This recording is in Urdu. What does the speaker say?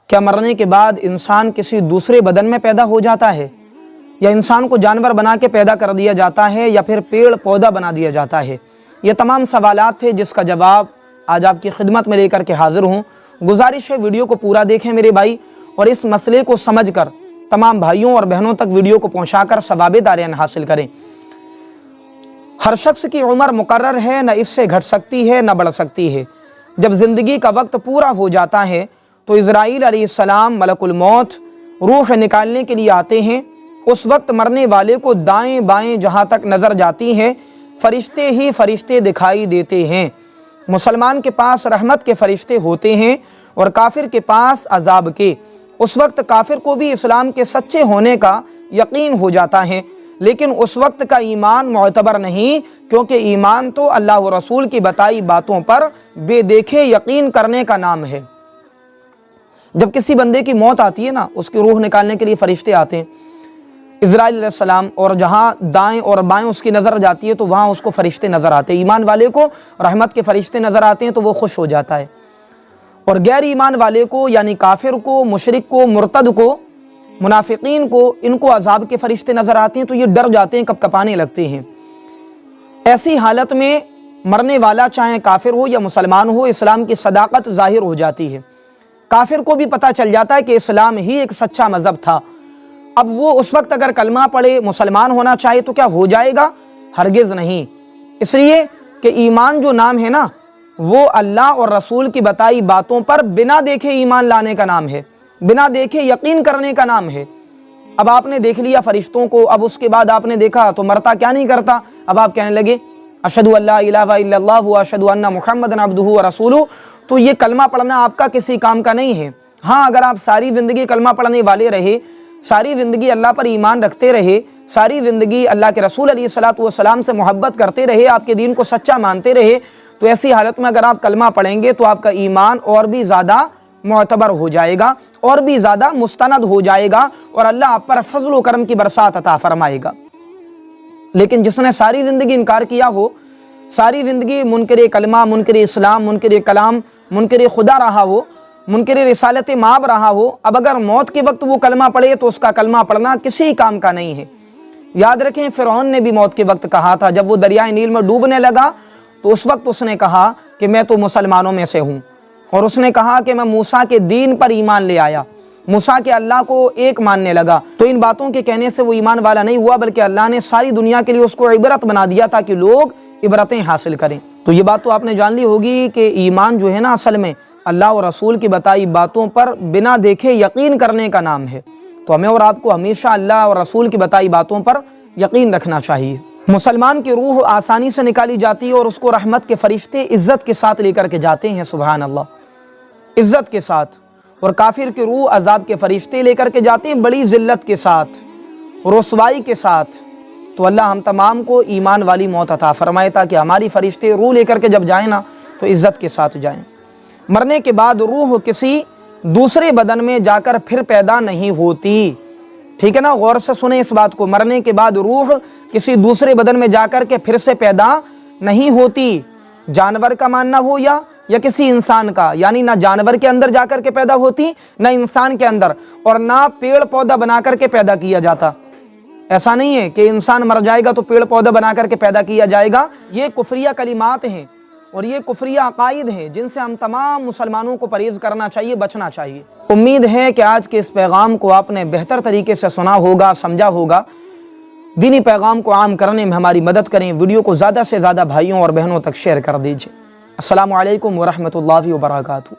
کیا مرنے کے بعد انسان کسی دوسرے بدن میں پیدا ہو جاتا ہے، یا انسان کو جانور بنا کے پیدا کر دیا جاتا ہے، یا پھر پیڑ پودا بنا دیا جاتا ہے؟ یہ تمام سوالات تھے جس کا جواب آج آپ کی خدمت میں لے کر کے حاضر ہوں۔ گزارش ہے ویڈیو کو پورا دیکھیں میرے بھائی، اور اس مسئلے کو سمجھ کر تمام بھائیوں اور بہنوں تک ویڈیو کو پہنچا کر ثواب دارین حاصل کریں۔ ہر شخص کی عمر مقرر ہے، نہ اس سے گھٹ سکتی ہے نہ بڑھ سکتی ہے۔ جب زندگی کا وقت پورا ہو جاتا ہے تو اسرائیل علیہ السلام ملک الموت روح نکالنے کے لیے آتے ہیں۔ اس وقت مرنے والے کو دائیں بائیں جہاں تک نظر جاتی ہے فرشتے ہی فرشتے دکھائی دیتے ہیں۔ مسلمان کے پاس رحمت کے فرشتے ہوتے ہیں اور کافر کے پاس عذاب کے۔ اس وقت کافر کو بھی اسلام کے سچے ہونے کا یقین ہو جاتا ہے، لیکن اس وقت کا ایمان معتبر نہیں، کیونکہ ایمان تو اللہ و رسول کی بتائی باتوں پر بے دیکھے یقین کرنے کا نام ہے۔ جب کسی بندے کی موت آتی ہے نا، اس کی روح نکالنے کے لیے فرشتے آتے ہیں اسرائیل علیہ السلام، اور جہاں دائیں اور بائیں اس کی نظر جاتی ہے تو وہاں اس کو فرشتے نظر آتے ہیں۔ ایمان والے کو رحمت کے فرشتے نظر آتے ہیں تو وہ خوش ہو جاتا ہے، اور غیر ایمان والے کو یعنی کافر کو، مشرک کو، مرتد کو، منافقین کو، ان کو عذاب کے فرشتے نظر آتے ہیں تو یہ ڈر جاتے ہیں، کپ کپانے لگتے ہیں۔ ایسی حالت میں مرنے والا چاہے کافر ہو یا مسلمان ہو، اسلام کی صداقت ظاہر ہو جاتی ہے۔ کافر کو بھی پتہ چل جاتا ہے کہ اسلام ہی ایک سچا مذہب تھا۔ اب وہ اس وقت اگر کلمہ پڑھے، مسلمان ہونا چاہے تو کیا ہو جائے گا؟ ہرگز نہیں، اس لیے کہ ایمان جو نام ہے نا، وہ اللہ اور رسول کی بتائی باتوں پر بنا دیکھے ایمان لانے کا نام ہے، بنا دیکھے یقین کرنے کا نام ہے۔ اب آپ نے دیکھ لیا فرشتوں کو، اب اس کے بعد آپ نے دیکھا تو مرتا کیا نہیں کرتا، اب آپ کہنے لگے اشہد ان لا الہ الا اللہ واشہد ان محمدا عبدہ ورسولہ، تو یہ کلمہ پڑھنا آپ کا کسی کام کا نہیں ہے۔ ہاں، اگر آپ ساری زندگی کلمہ پڑھنے والے رہے، ساری زندگی اللہ پر ایمان رکھتے رہے، ساری زندگی اللہ کے رسول علیہ الصلوۃ والسلام سے محبت کرتے رہے، آپ کے دین کو سچا مانتے رہے، تو ایسی حالت میں اگر آپ کلمہ پڑھیں گے تو آپ کا ایمان اور بھی زیادہ معتبر ہو جائے گا، اور بھی زیادہ مستند ہو جائے گا، اور اللہ آپ پر فضل و کرم کی برسات عطا فرمائے گا۔ لیکن جس نے ساری زندگی انکار کیا ہو، ساری زندگی منکر کلمہ، منکر اسلام، منکر کلام، منکر خدا رہا ہو، منکر رسالت مآب رہا ہو، اب اگر موت کے وقت وہ کلمہ پڑھے تو اس کا کلمہ پڑھنا کسی کام کا نہیں ہے۔ یاد رکھیں، فرعون نے بھی موت کے وقت کہا تھا، جب وہ دریائے نیل میں ڈوبنے لگا تو اس وقت اس نے کہا کہ میں تو مسلمانوں میں سے ہوں، اور اس نے کہا کہ میں موسیٰ کے دین پر ایمان لے آیا، موسیٰ کے اللہ کو ایک ماننے لگا۔ تو ان باتوں کے کہنے سے وہ ایمان والا نہیں ہوا، بلکہ اللہ نے ساری دنیا کے لیے اس کو عبرت بنا دیا تاکہ لوگ عبرتیں حاصل کریں۔ تو یہ بات تو آپ نے جان لی ہوگی کہ ایمان جو ہے نا، اصل میں اللہ اور رسول کی بتائی باتوں پر بنا دیکھے یقین کرنے کا نام ہے۔ تو ہمیں اور آپ کو ہمیشہ اللہ اور رسول کی بتائی باتوں پر یقین رکھنا چاہیے۔ مسلمان کی روح آسانی سے نکالی جاتی ہے، اور اس کو رحمت کے فرشتے عزت کے ساتھ لے کر کے جاتے ہیں، سبحان اللہ، عزت کے ساتھ۔ اور کافر کی روح عذاب کے فرشتے لے کر کے جاتے ہیں بڑی ذلت کے ساتھ، رسوائی کے ساتھ۔ تو اللہ ہم تمام کو ایمان والی موت عطا فرمائے تاکہ ہماری فرشتے روح لے کر کے جب جائیں نا تو عزت کے ساتھ جائیں۔ مرنے کے بعد روح کسی دوسرے بدن میں جا کر پھر پیدا نہیں ہوتی، ٹھیک ہے نا، غور سے سنیں اس بات کو۔ مرنے کے بعد روح کسی دوسرے بدن میں جا کر کے پھر سے پیدا نہیں ہوتی، جانور کا ماننا ہو یا کسی انسان کا، یعنی نہ جانور کے اندر جا کر کے پیدا ہوتی، نہ انسان کے اندر، اور نہ پیڑ پودا بنا کر کے پیدا کیا جاتا۔ ایسا نہیں ہے کہ انسان مر جائے گا تو پیڑ پودا بنا کر کے پیدا کیا جائے گا۔ یہ کفریہ کلمات ہیں اور یہ کفریہ عقائد ہیں جن سے ہم تمام مسلمانوں کو پرہیز کرنا چاہیے، بچنا چاہیے۔ امید ہے کہ آج کے اس پیغام کو آپ نے بہتر طریقے سے سنا ہوگا، سمجھا ہوگا۔ دینی پیغام کو عام کرنے میں ہماری مدد کریں، ویڈیو کو زیادہ سے زیادہ بھائیوں اور بہنوں تک شیئر کر دیجیے۔ السلام علیکم ورحمۃ اللہ وبرکاتہ۔